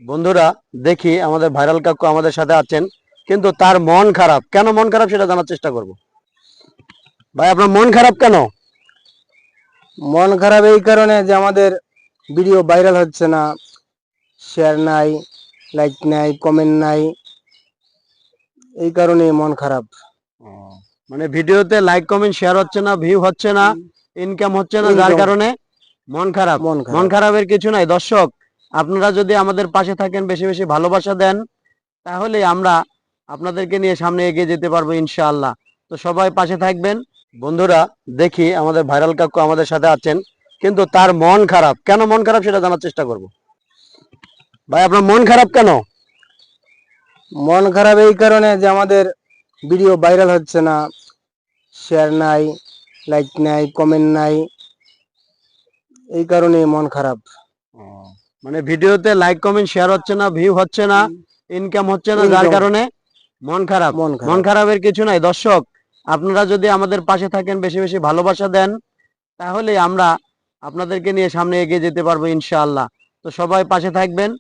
বন্ধুরা, দেখি আমাদের ভাইরাল কাকু আমাদের সাথে আছেন, কিন্তু তার মন খারাপ। কেন মন খারাপ সেটা জানার চেষ্টা করব। ভাই, আপনার মন খারাপ কেন? মন খারাপ এই কারণে যে আমাদের ভিডিও ভাইরাল হচ্ছে না, শেয়ার নাই, লাইক নাই, কমেন্ট নাই, এই কারণে মন খারাপ। মানে ভিডিওতে লাইক কমেন্ট শেয়ার হচ্ছে না, ভিউ হচ্ছে না, ইনকাম হচ্ছে না, যার ইনকাম কারণে মন খারাপ। মন মন খারাপ। খারাপের কিছু নাই দর্শক, আপনারা যদি আমাদের পাশে থাকেন, বেশি বেশি ভালোবাসা দেন, তাহলে আমরা আপনাদেরকে নিয়ে সামনে এগিয়ে যেতে পারবো ইনশাআল্লাহ। তো সবাই পাশে থাকবেন। বন্ধুরা, দেখি আমাদের ভাইরাল কাকু আমাদের সাথে আছেন, কিন্তু তার মন খারাপ। কেন মন খারাপ সেটা জানার চেষ্টা করব। ভাই, আপনার মন খারাপ কেন? মন খারাপ এই কারণে যে আমাদের ভিডিও ভাইরাল হচ্ছে না, শেয়ার নাই, লাইক নাই, কমেন্ট নাই, এই কারণে মন খারাপ। মানে ভিডিওতে লাইক কমেন্ট শেয়ার হচ্ছে না, ভিউ হচ্ছে না, ইনকাম হচ্ছে না, যার ইনকাম কারণে মন খারাপ। মন মন খারাপ। খারাপের কিছু নাই দর্শক, আপনারা যদি আমাদের পাশে থাকেন, বেশি বেশি ভালোবাসা দেন, তাহলে আমরা আপনাদেরকে নিয়ে সামনে এগিয়ে যেতে পারবো ইনশাআল্লাহ। তো সবাই পাশে থাকবেন।